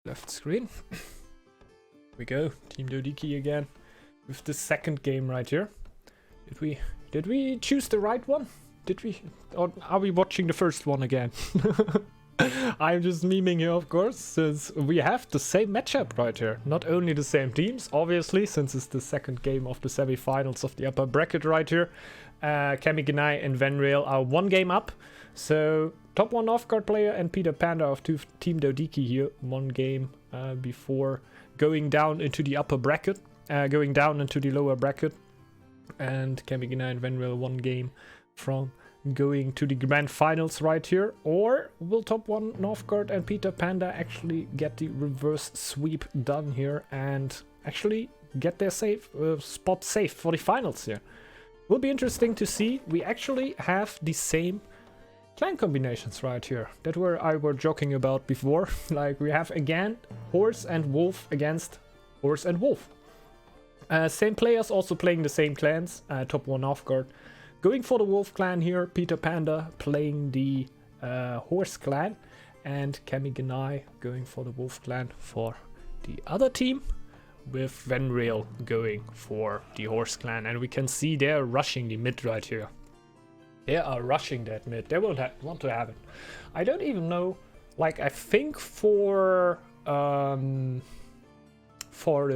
left screen. We go, Team Dodiki again with the second game right here. Did we choose the right one? Did we, or are we watching the first one again? I'm just memeing here, of course, since we have the same matchup right here. Not only the same teams, obviously, since it's the second game of the semi-finals of the upper bracket right here. Kamiganai and Venreal are one game up. So, top one Northgard player and Peter Panda of Team Dodiki here. One game before going down into the upper bracket. Going down into the lower bracket. And Kamiganai and Venreal one game from going to the grand finals right here. Or will top one Northgard and Peter Panda actually get the reverse sweep done here and actually get their spot safe for the finals here? Will be interesting to see. We actually have the same clan combinations right here that I were joking about before. Like we have again horse and wolf against horse and wolf. Same players also playing the same clans. Top one Northgard going for the wolf clan here. Peter Panda playing the horse clan. And Kamiganai going for the wolf clan for the other team. With Venreal going for the horse clan. And we can see they're rushing the mid right here. They are rushing that mid. They will want to have it. I don't even know. Like, I think for the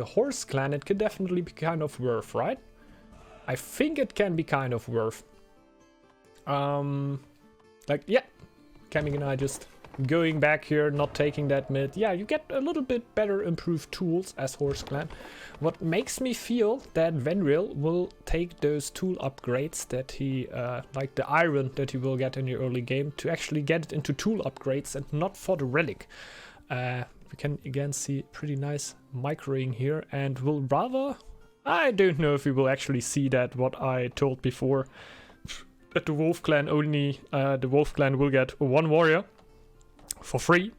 horse clan, it could definitely be kind of worth, right? I think it can be kind of worth. Like, yeah. Kamiganai just going back here, not taking that mid. Yeah, you get a little bit better improved tools as horse clan. What makes me feel that Venreal will take those tool upgrades that he, like the iron that he will get in the early game, to actually get it into tool upgrades and not for the relic. We can again see pretty nice microing here and will rather... I don't know if we will actually see that, what I told before. That the wolf clan only, the wolf clan will get one warrior for free.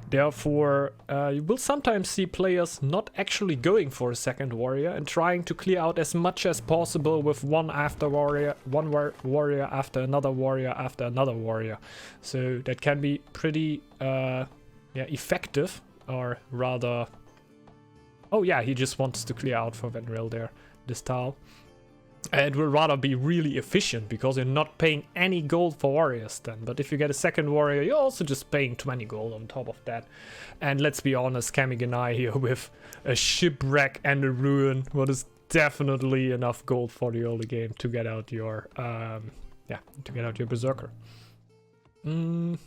Therefore, you will sometimes see players not actually going for a second warrior and trying to clear out as much as possible with one warrior after another warrior after another warrior. So that can be pretty effective, or rather... Oh yeah, he just wants to clear out for Venreal there, this tile. It will rather be really efficient because you're not paying any gold for warriors then. But if you get a second warrior, you're also just paying 20 gold on top of that. And let's be honest, Kamiganai here with a shipwreck and a ruin, what is definitely enough gold for the early game to get out your berserker. No,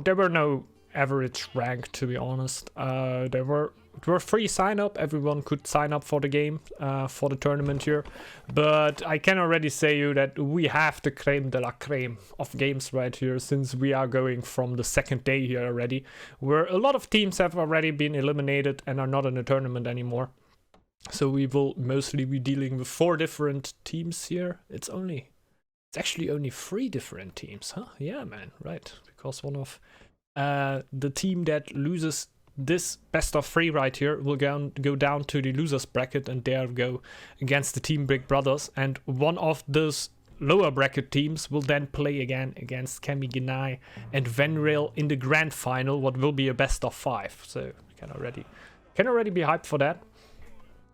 there were no average rank, to be honest. There were free sign up. Everyone could sign up for the game, for the tournament here. But I can already say you that we have the creme de la creme of games right here, since we are going from the second day here already, where a lot of teams have already been eliminated and are not in the tournament anymore. So we will mostly be dealing with 4 different teams here. It's actually only 3 different teams, huh? Yeah, man, right. Because one of the team that loses this best of 3 right here will go down to the losers bracket and there go against the Team Big Brothers, and one of those lower bracket teams will then play again against Kamiganai and Venreal in the grand final, what will be a best of 5. So can already be hyped for that.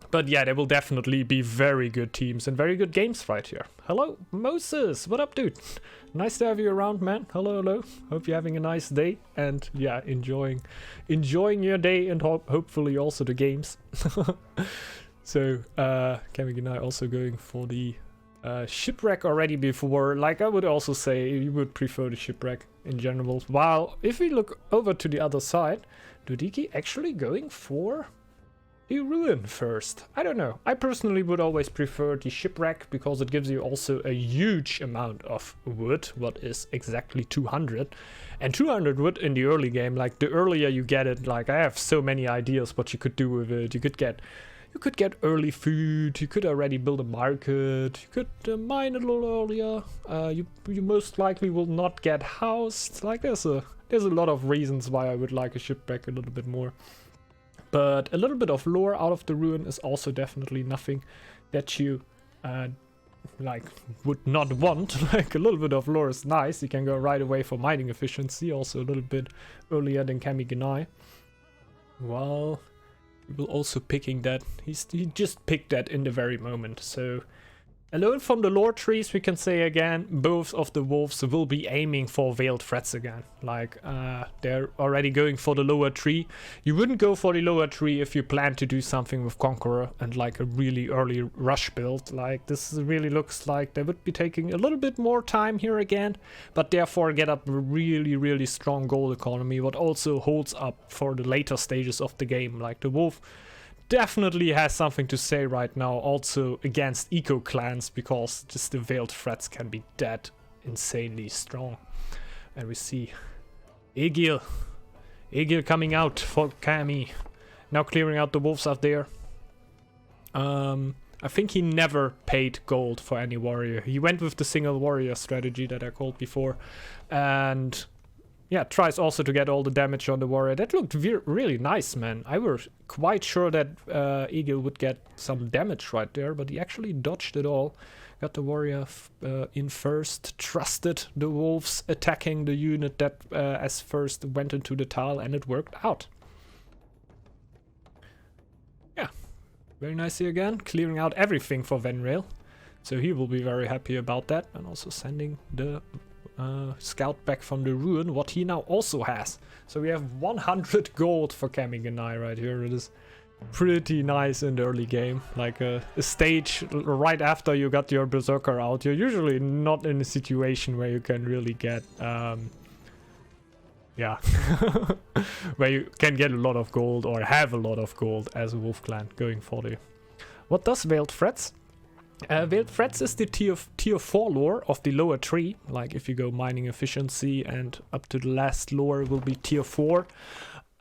But yeah, there will definitely be very good teams and very good games right here. Hello, Moses. What up, dude? Nice to have you around, man. Hello, hello. Hope you're having a nice day. And yeah, enjoying your day and hopefully also the games. So, Kamiganai also going for the shipwreck already before. Like, I would also say you would prefer the shipwreck in general. While, if we look over to the other side, Dodiki actually going for... the ruin first. I don't know. I personally would always prefer the shipwreck because it gives you also a huge amount of wood, what is exactly 200. And 200 wood in the early game, like the earlier you get it, like I have so many ideas what you could do with it. You could get early food, you could already build a market, you could mine a little earlier. You most likely will not get housed. Like there's a lot of reasons why I would like a shipwreck a little bit more. But a little bit of lore out of the ruin is also definitely nothing that you like would not want. Like a little bit of lore is nice. You can go right away for mining efficiency, also a little bit earlier than Kamigenai. Well, he will also picking that. He just picked that in the very moment. So alone from the lore trees, we can say again, both of the wolves will be aiming for veiled threats again. Like, they're already going for the lower tree. You wouldn't go for the lower tree if you plan to do something with Conqueror and like a really early rush build. Like, this really looks like they would be taking a little bit more time here again, but therefore get up a really, really strong gold economy, what also holds up for the later stages of the game. Like, the wolf definitely has something to say right now also against eco clans, because just the veiled threats can be that insanely strong. And we see Egil coming out for Kami, now clearing out the wolves out there. I think he never paid gold for any warrior. He went with the single warrior strategy that I called before, and yeah, tries also to get all the damage on the warrior. That looked really nice, man. I was quite sure that Egil would get some damage right there, but he actually dodged it all. Got the warrior in first, trusted the wolves attacking the unit that as first went into the tile, and it worked out. Yeah, very nicely again, clearing out everything for Venrail. So he will be very happy about that, and also sending the scout back from the ruin, what he now also has. So we have 100 gold for Kamigenai right here. It is pretty nice in the early game. Like a stage right after you got your berserker out, you're usually not in a situation where you can really get yeah where you can get a lot of gold or have a lot of gold as a wolf clan going for the... What does Veiled Threats? Veiled Threats is the tier 4 lore of the lower tree. Like if you go mining efficiency and up to the last lore will be tier 4.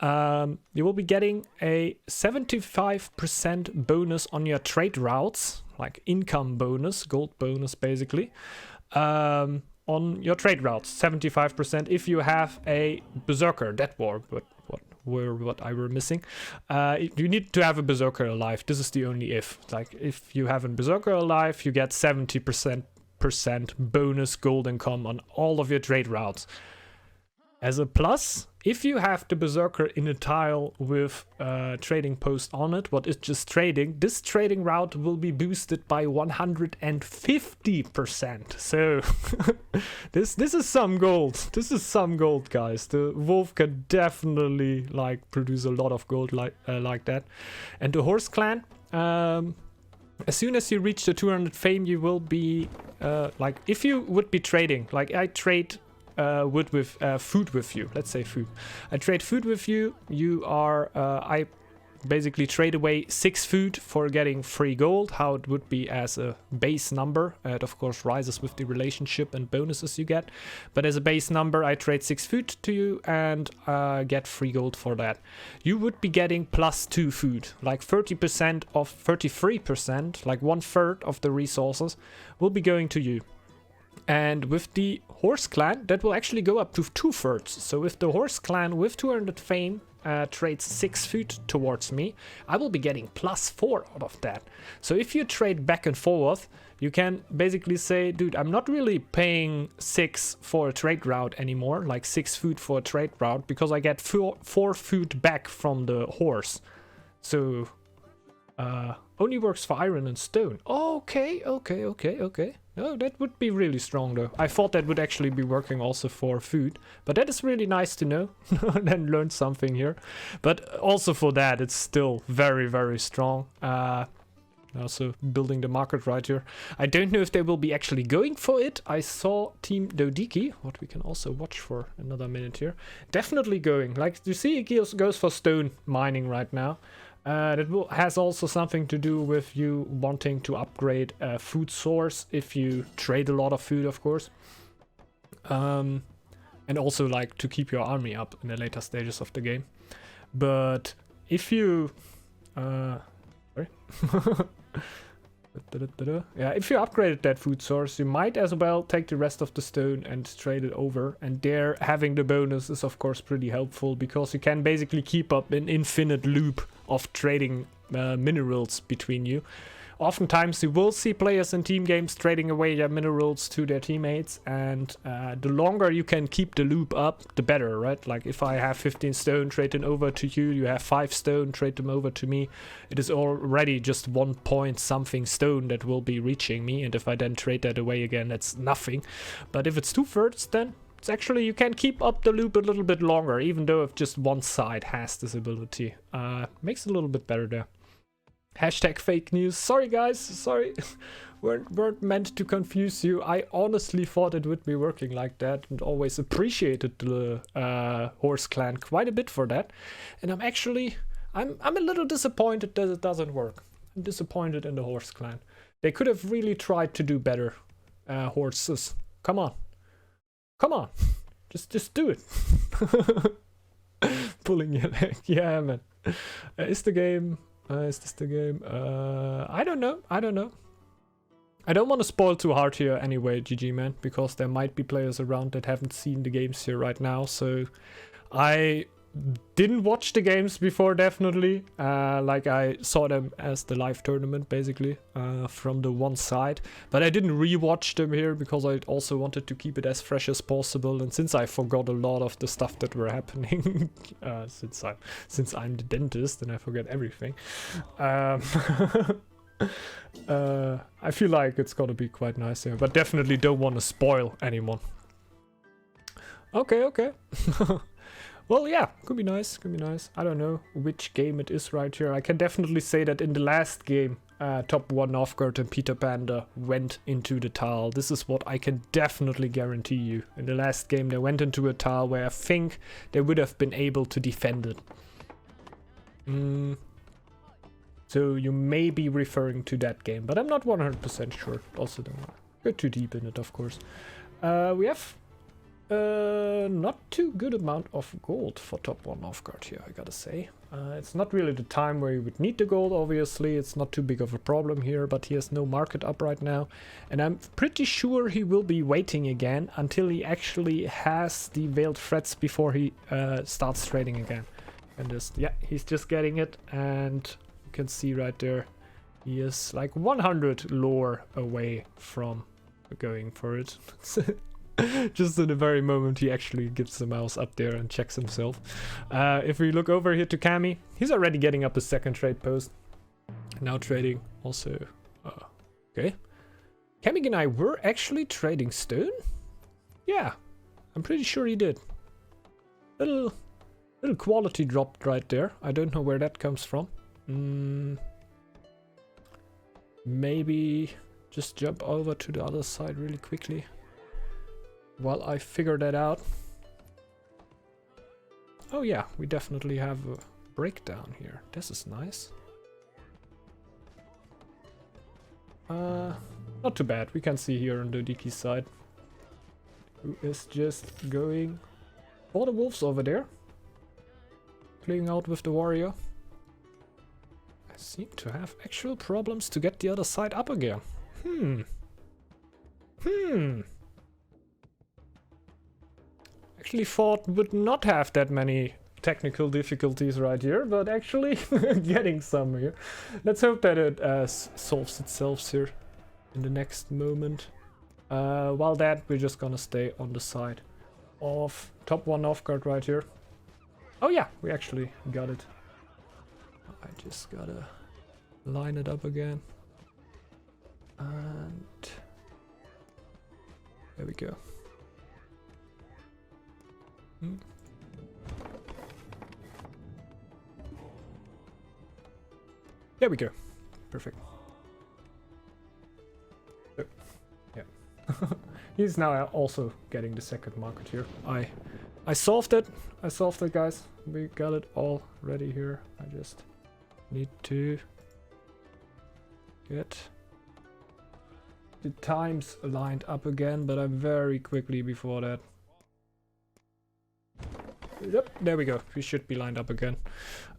You will be getting a 75% bonus on your trade routes, like income bonus, gold bonus basically, on your trade routes. 75% if you have a berserker, that war, but what I were missing. You need to have a berserker alive. This is the only if. Like if you have a berserker alive, you get 70% bonus gold income on all of your trade routes. As a plus, if you have the berserker in a tile with trading post on it, what is just trading, this trading route will be boosted by 150%. So this is some gold. This is some gold, guys. The wolf can definitely like produce a lot of gold like that. And the horse clan, as soon as you reach the 200 fame, you will be like, if you would be trading, like I trade wood with food with you. Let's say food. I trade food with you. You are I basically trade away 6 food for getting 3 gold, how it would be as a base number. It of course rises with the relationship and bonuses you get, but as a base number I trade 6 food to you and get 3 gold for that. You would be getting +2 food, like 30% of 33%, like 1/3 of the resources will be going to you. And with the horse clan, that will actually go up to 2/3. So if the horse clan with 200 fame trades 6 food towards me, I will be getting +4 out of that. So if you trade back and forth, you can basically say, dude, I'm not really paying 6 for a trade route anymore, like 6 food for a trade route, because I get 4 food back from the horse. So only works for iron and stone. Okay. Oh, that would be really strong though. I thought that would actually be working also for food, but that is really nice to know. Then learn something here. But also for that, it's still very, very strong. Also building the market right here. I don't know if they will be actually going for it. I saw Team Dodiki, what we can also watch for another minute here, definitely going. Like you see, it goes for stone mining right now. That has also something to do with you wanting to upgrade a food source if you trade a lot of food, of course. And also like to keep your army up in the later stages of the game. But if you... sorry. Yeah, if you upgraded that food source, you might as well take the rest of the stone and trade it over. And there, having the bonus is of course pretty helpful, because you can basically keep up an infinite loop of trading minerals between you. oftentimes you will see players in team games trading away their minerals to their teammates, and the longer you can keep the loop up, the better, right? Like if I have 15 stone, trade them over to you, you have 5 stone, trade them over to me, it is already just 1 point something stone that will be reaching me, and if I then trade that away again, that's nothing. But if it's 2/3, then it's actually, you can keep up the loop a little bit longer, even though if just one side has this ability. Makes it a little bit better there. Hashtag fake news. Sorry guys, sorry. weren't meant to confuse you. I honestly thought it would be working like that, and always appreciated the Horse Clan quite a bit for that. And I'm a little disappointed that it doesn't work. I'm disappointed in the Horse Clan. They could have really tried to do better. Horses, come on. Come on, just do it. Pulling your leg, yeah, man. Is the game? Is this the game? I don't know. I don't want to spoil too hard here anyway, GG, man, because there might be players around that haven't seen the games here right now. So I didn't watch the games before, definitely. Like I saw them as the live tournament, basically, from the one side. But I didn't rewatch them here because I also wanted to keep it as fresh as possible. And since I forgot a lot of the stuff that were happening, since I'm the dentist and I forget everything, I feel like it's gonna be quite nice here. But definitely don't want to spoil anyone. Okay. Well, yeah, could be nice. I don't know which game it is right here. I can definitely say that in the last game, Top 1 Northgard and Peter Panda went into the tile. This is what I can definitely guarantee you. In the last game, they went into a tile where I think they would have been able to defend it. So you may be referring to that game, but I'm not 100% sure. Also, don't go too deep in it, of course. We have not too good amount of gold for Top 1 Northgard here, I gotta say. It's not really the time where you would need the gold, obviously. It's not too big of a problem here, but he has no market up right now. And I'm pretty sure he will be waiting again until he actually has the veiled threats before he starts trading again. And just, yeah, he's just getting it, and you can see right there, he is like 100 lore away from going for it. Just in the very moment he actually gets the mouse up there and checks himself. If we look over here to Kami, he's already getting up his second trade post. Now trading also. Okay. Kami and I were actually trading stone? Yeah, I'm pretty sure he did. Little quality dropped right there. I don't know where that comes from. Maybe just jump over to the other side really quickly while I figure that out. Oh yeah, we definitely have a breakdown here. This is nice. Not too bad. We can see here on the Dodiki side who is just going for the wolves over there. Playing out with the warrior. I seem to have actual problems to get the other side up again. Actually thought would not have that many technical difficulties right here, but actually getting some here. Let's hope that it solves itself here in the next moment. While that, we're just gonna stay on the side of Top 1 Northgard right here. Oh yeah, we actually got it. I just gotta line it up again. And there we go. There we go. Perfect. Oh, yeah. He's now also getting the second market here. I solved it. I solved it, guys. We got it all ready here. I just need to get the times lined up again, but I'm very quickly before that. Yep, there we go. We should be lined up again.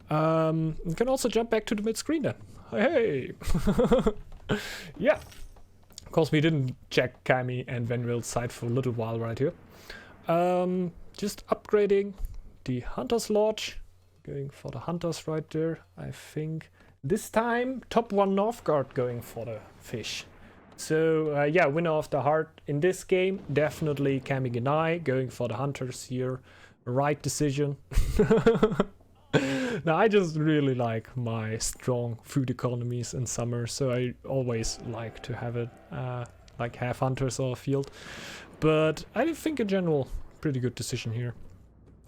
We can also jump back to the mid screen then. Hey! Yeah. Of course, we didn't check Kami and Venril's side for a little while right here. Just upgrading the Hunter's Lodge. Going for the Hunters right there. I think This time, top 1 Northgard going for the fish. So, yeah, winner of the heart in this game. Definitely Kamiganai going for the hunters here. Right decision. Now, I just really like my strong food economies in summer. So I always like to have it, like have hunters or field. But I think in general, pretty good decision here.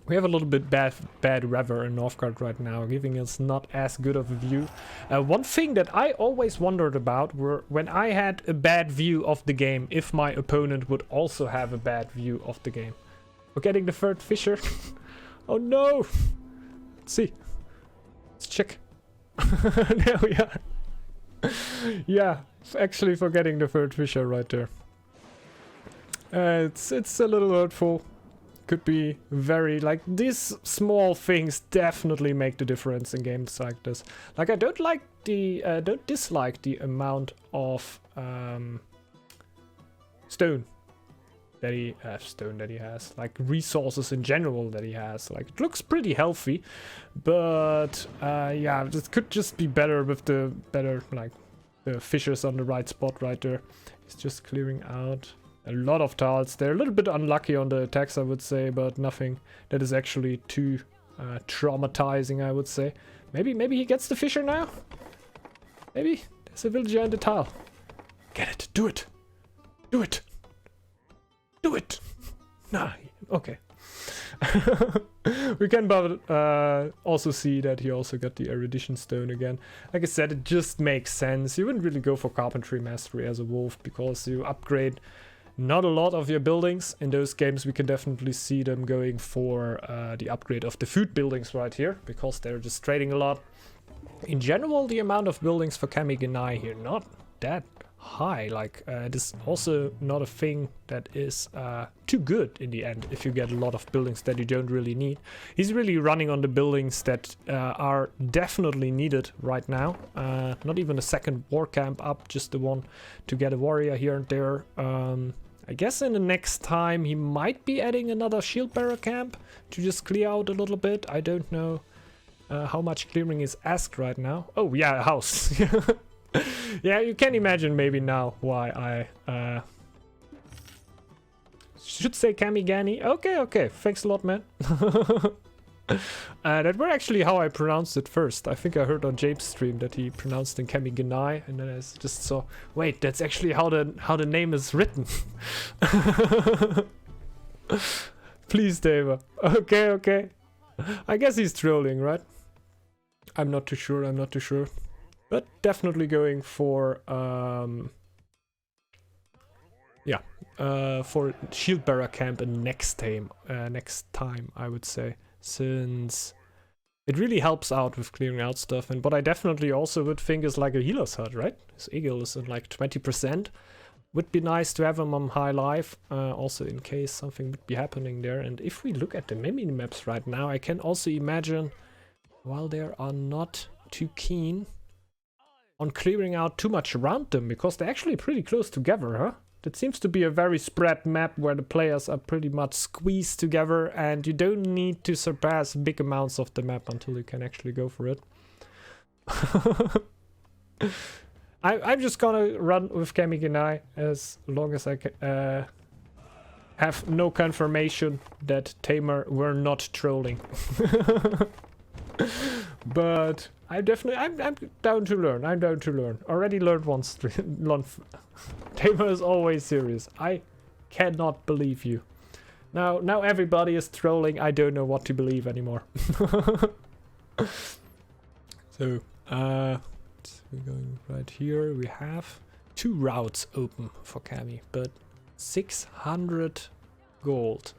We have a little bit bad weather in Northgard right now, giving us not as good of a view. One thing that I always wondered about were when I had a bad view of the game, if my opponent would also have a bad view of the game. We're getting the third fisher. Oh no! Let's see. Let's check. There we are. Yeah, actually forgetting the third fisher right there. It's a little hurtful. Could be very, like, these small things definitely make the difference in games like this. Like, I don't dislike the amount of stone that he has, like resources in general that he has. Like, it looks pretty healthy, but yeah, it could just be better with the like the fishers on the right spot right there. He's just clearing out a lot of tiles. They're a little bit unlucky on the attacks, I would say, but nothing that is actually too traumatizing, I would say. Maybe he gets the fisher now? Maybe? There's a villager in the tile. Get it. Do it. Do it. Do it. Nah, okay. We can also see that he also got the erudition stone again. Like I said, it just makes sense. You wouldn't really go for carpentry mastery as a wolf because you upgrade not a lot of your buildings. In those games we can definitely see them going for the upgrade of the food buildings right here, because they're just trading a lot. In general, the amount of buildings for Kamiganai here, not that high. Like, it is also not a thing that is too good in the end if you get a lot of buildings that you don't really need. He's really running on the buildings that are definitely needed right now. Not even a second war camp up, just the one to get a warrior here and there. I guess in the next time he might be adding another shield bearer camp to just clear out a little bit. I don't know how much clearing is asked right now. Oh yeah, a house. Yeah, you can imagine maybe now why I should say Kamigani. Okay, thanks a lot, man. That were actually how I pronounced it first. I think I heard on James' stream that he pronounced in Kamiganai, and then I just saw, wait, that's actually how the name is written. Please, Deva. Okay. I guess he's trolling, right? I'm not too sure. But definitely going for for shield bearer camp in next time I would say, since it really helps out with clearing out stuff. And what I definitely also would think is like a healer's hut, right? His eagle is in like 20%. Would be nice to have him on high life, also in case something would be happening there. And if we look at the mini-maps right now, I can also imagine, while they are not too keen on clearing out too much around them, because they're actually pretty close together, huh? That seems to be a very spread map where the players are pretty much squeezed together, and you don't need to surpass big amounts of the map until you can actually go for it. I'm just gonna run with Kamiganai as long as I can, have no confirmation that Tamer were not trolling. But I'm down to learn. Already learned once. Tamer is always serious. I cannot believe you. Now everybody is trolling. I don't know what to believe anymore. So, we're going right here. We have 2 routes open for Kami, but 600 gold.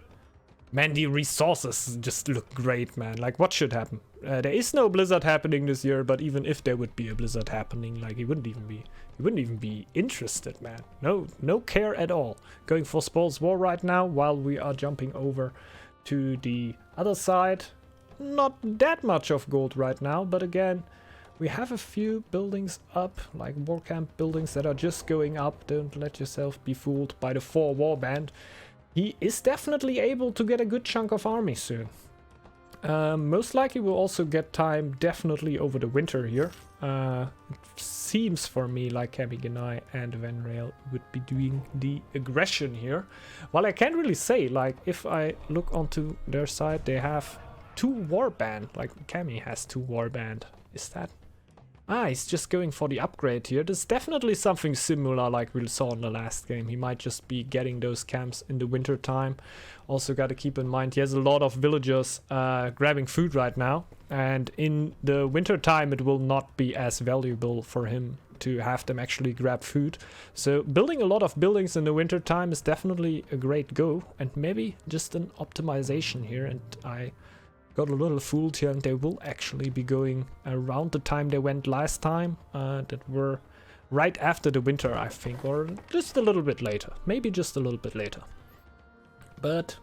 Man, the resources just look great, man. Like, what should happen? There is no blizzard happening this year, but even if there would be a blizzard happening, like, he wouldn't even be interested, man. No care at all. Going for Spoils War right now while we are jumping over to the other side. Not that much of gold right now, but again, we have a few buildings up, like war camp buildings that are just going up. Don't let yourself be fooled by the 4 warband. He is definitely able to get a good chunk of army soon. Most likely we'll also get time definitely over the winter here. It seems for me like Kamiganai and Venrail would be doing the aggression here. Well, I can't really say, like, if I look onto their side, they have 2 warband, like Kami has 2 warband. Is that... Ah, he's just going for the upgrade here. There's definitely something similar like we saw in the last game. He might just be getting those camps in the winter time. Also got to keep in mind he has a lot of villagers grabbing food right now. And in the winter time it will not be as valuable for him to have them actually grab food. So building a lot of buildings in the winter time is definitely a great go. And maybe just an optimization here. And I got a little fooled here, and they will actually be going around the time they went last time. That were right after the winter, I think, or just a little bit later. Maybe just a little bit later. But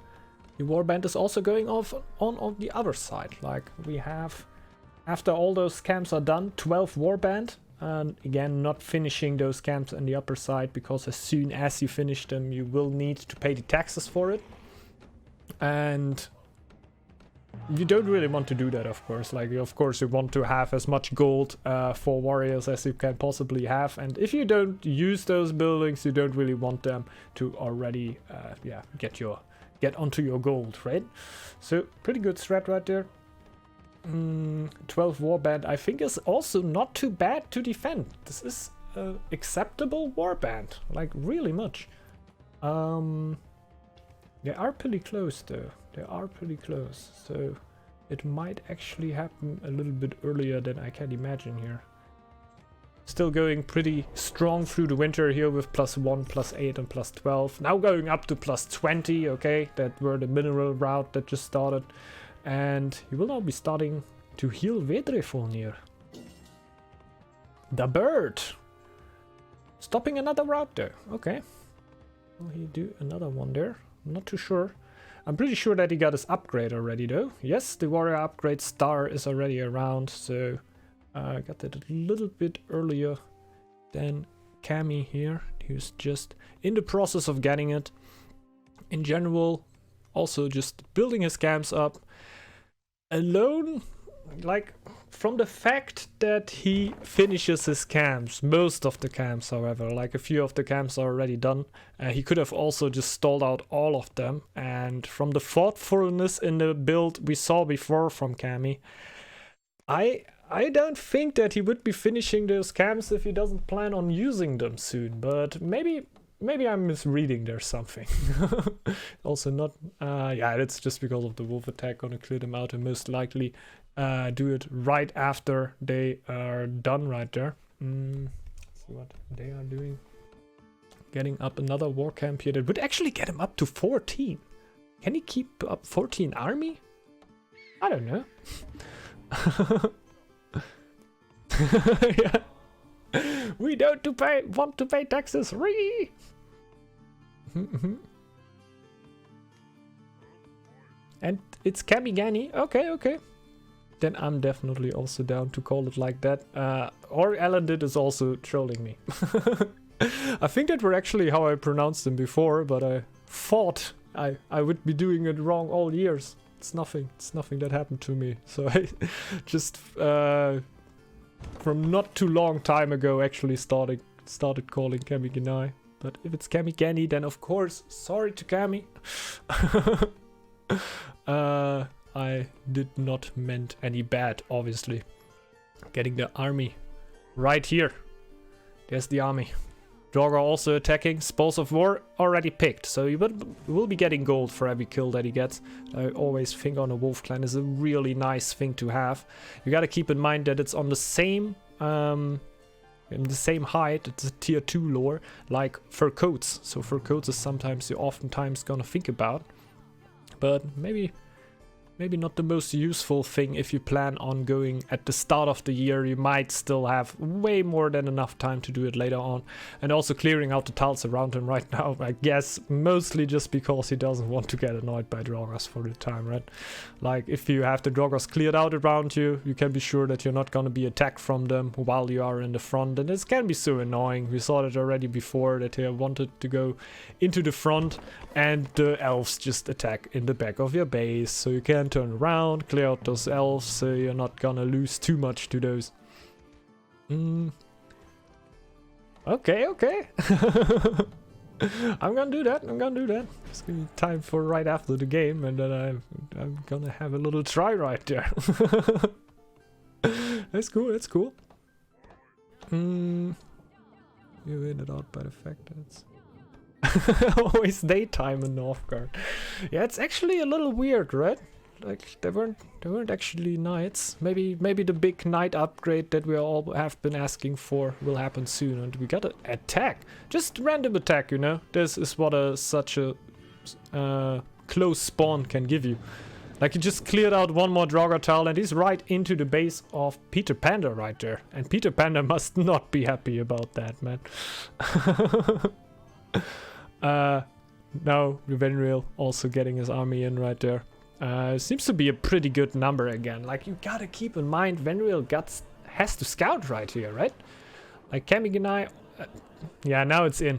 the warband is also going off on the other side. Like we have, after all those camps are done, 12 warband. And again, not finishing those camps on the upper side, because as soon as you finish them, you will need to pay the taxes for it. And you don't really want to do that, of course. Like, of course, you want to have as much gold for warriors as you can possibly have. And if you don't use those buildings, you don't really want them to already, get onto your gold, right? So, pretty good strat right there. 12 warband, I think, is also not too bad to defend. This is acceptable warband, like really much. They are pretty close, though. They are pretty close, so it might actually happen a little bit earlier than I can imagine here. Still going pretty strong through the winter here with +1, +8 and +12. Now going up to +20, okay? That were the mineral route that just started. And you will now be starting to heal Vedrefonir. The bird! Stopping another route there, okay. Will he do another one there? I'm not too sure. I'm pretty sure that he got his upgrade already, though. Yes, the warrior upgrade star is already around, so I got that a little bit earlier than Kami here. He was just in the process of getting it. In general, also just building his camps up alone, like from the fact that he finishes his camps, most of the camps, however, like a few of the camps are already done. He could have also just stalled out all of them, and from the thoughtfulness in the build we saw before from Kami, I don't think that he would be finishing those camps if he doesn't plan on using them soon, but maybe I'm misreading there something. Also not, yeah, that's just because of the wolf attack, gonna clear them out and most likely do it right after they are done right there. Let's see what they are doing. Getting up another war camp here that would actually get him up to 14. Can he keep up 14 army? I don't know. Yeah. We don't want to pay taxes. And it's Kamigani. Okay. Then I'm definitely also down to call it like that. Or Alandit is also trolling me. I think that were actually how I pronounced them before, but I thought I would be doing it wrong all years. It's nothing that happened to me. So I just from not too long time ago actually started calling Kamiganai. But if it's Kamigani, then of course, sorry to Kami. I did not meant any bad, obviously. Getting the army right here. There's the army. Draugr also attacking. Spoils of War already picked, so you will be getting gold for every kill that he gets. I always think on a wolf clan is a really nice thing to have. You gotta keep in mind that it's on the same in the same height. It's a tier 2 lore like fur coats. So fur coats is sometimes you oftentimes gonna think about, but maybe not the most useful thing if you plan on going at the start of the year. You might still have way more than enough time to do it later on. And also clearing out the tiles around him right now, I guess mostly just because he doesn't want to get annoyed by Draugrs for the time, right? Like if you have the Draugrs cleared out around you, you can be sure that you're not gonna be attacked from them while you are in the front. And this can be so annoying. We saw that already before, that he wanted to go into the front and the elves just attack in the back of your base. So you can can turn around, clear out those elves, so you're not gonna lose too much to those. Okay. I'm gonna do that. It's gonna be time for right after the game, and then I'm gonna have a little try right there. That's cool. You win it out by the fact that it's always daytime in Northgard. Yeah, it's actually a little weird, right? Like they weren't actually nights. Maybe the big night upgrade that we all have been asking for will happen soon, and we got an attack. Just random attack, you know. This is what such a close spawn can give you. Like he just cleared out one more Draugr tile and he's right into the base of Peter Panda right there. And Peter Panda must not be happy about that, man. Now Venreal also getting his army in right there. Seems to be a pretty good number again. Like you gotta keep in mind Venreal has to scout right here, right? Like Kamiganai, yeah, now it's in.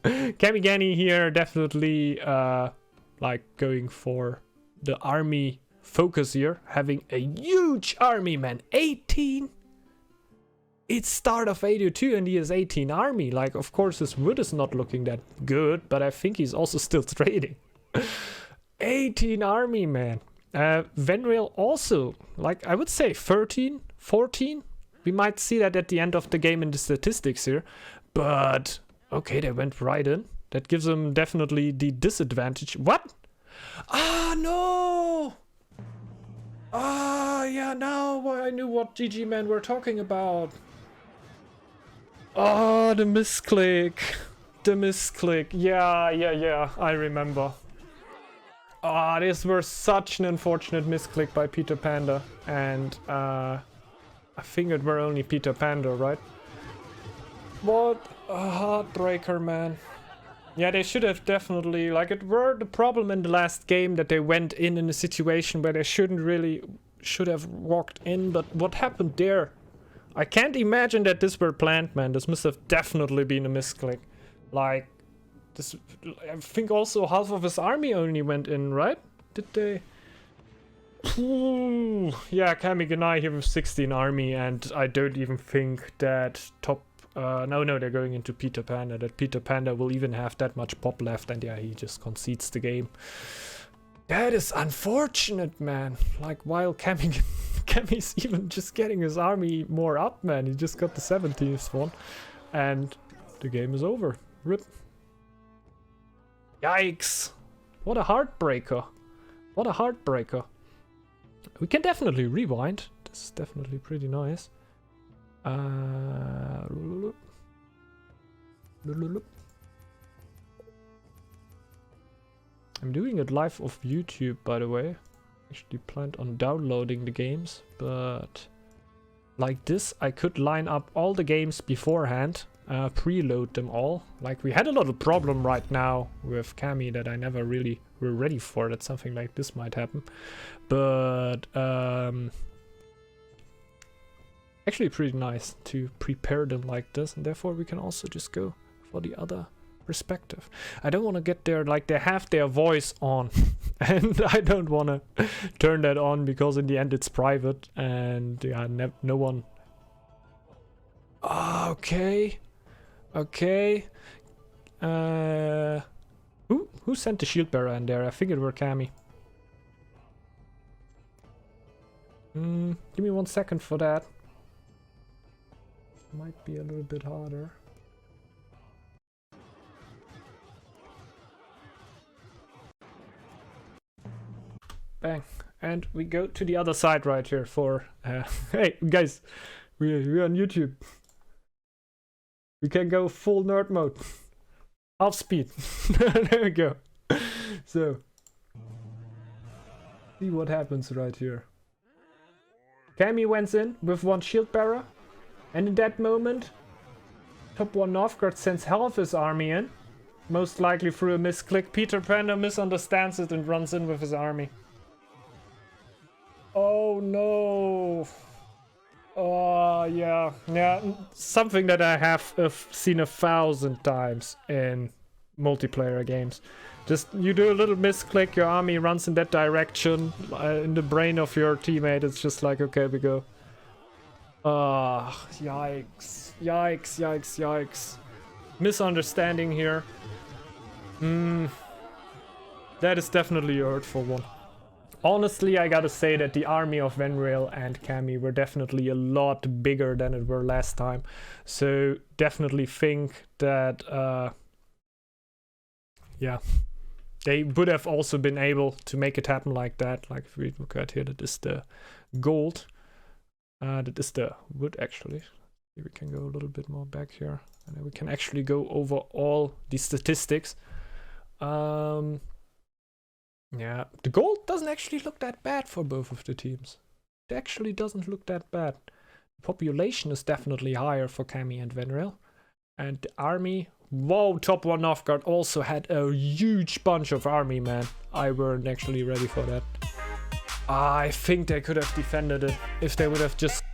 Kamigani here definitely like going for the army focus here, having a huge army, man. 18. It's start of 82 and he has 18 army. Like, of course his wood is not looking that good, but I think he's also still trading. 18 army, man. Venreal also, like I would say 13, 14. We might see that at the end of the game in the statistics here, but okay, they went right in. That gives them definitely the disadvantage. What? Ah, no! Ah, yeah, now I knew what GG men were talking about. Oh, the misclick. The misclick. Yeah, I remember. Ah, this was such an unfortunate misclick by Peter Panda. And I think it were only Peter Panda, right? What a heartbreaker, man. Yeah, they should have definitely, like, it were the problem in the last game that they went in a situation where they should have walked in, but what happened there? I can't imagine that this were planned, man. This must have definitely been a misclick. Like, this, I think also half of his army only went in, right? Did they? Ooh, yeah, Kamiganai here with 16 army, and I don't even think that top no, they're going into Peter Panda. That Peter Panda will even have that much pop left, and yeah, he just concedes the game. That is unfortunate, man. Like, while Kami's even just getting his army more up, man. He just got the 17th one, and the game is over. RIP. Yikes. What a heartbreaker. What a heartbreaker. We can definitely rewind. This is definitely pretty nice. I'm doing it live off YouTube, by the way. Actually planned on downloading the games, but like this I could line up all the games beforehand, preload them all. Like we had a little problem right now with Kami that I never really were ready for, that something like this might happen. But actually pretty nice to prepare them like this, and therefore we can also just go for the other perspective. I don't want to get there, like they have their voice on and I don't want to turn that on because in the end it's private and yeah, no one. Oh, okay. Who sent the shield bearer in there? I think it were Kami. Give me 1 second for that. Might be a little bit harder. Bang. And we go to the other side right here for... hey, guys. We're on YouTube. We can go full nerd mode. Half speed. There we go. So. See what happens right here. Kami went in with 1 shield bearer. And in that moment, top 1 Northgard sends half his army in. Most likely through a misclick. Peter Panda misunderstands it and runs in with his army. Oh no. Oh yeah. Something that I have seen 1,000 times in multiplayer games. Just you do a little misclick, your army runs in that direction. In the brain of your teammate, it's just like, okay, we go. Yikes. Yikes, yikes, yikes. Misunderstanding here. That is definitely a hurtful one. Honestly, I gotta say that the army of Venreal and Cammy were definitely a lot bigger than it were last time. So definitely think that, yeah, they would have also been able to make it happen like that. Like if we look at here, that is the gold. That is the wood actually. We can go a little bit more back here, and then we can actually go over all the statistics. Yeah, the gold doesn't actually look that bad for both of the teams. It actually doesn't look that bad. The population is definitely higher for Cammy and Venreal. And the army, whoa, top 1 Northgard also had a huge bunch of army, man. I weren't actually ready for that. I think they could have defended it if they would have just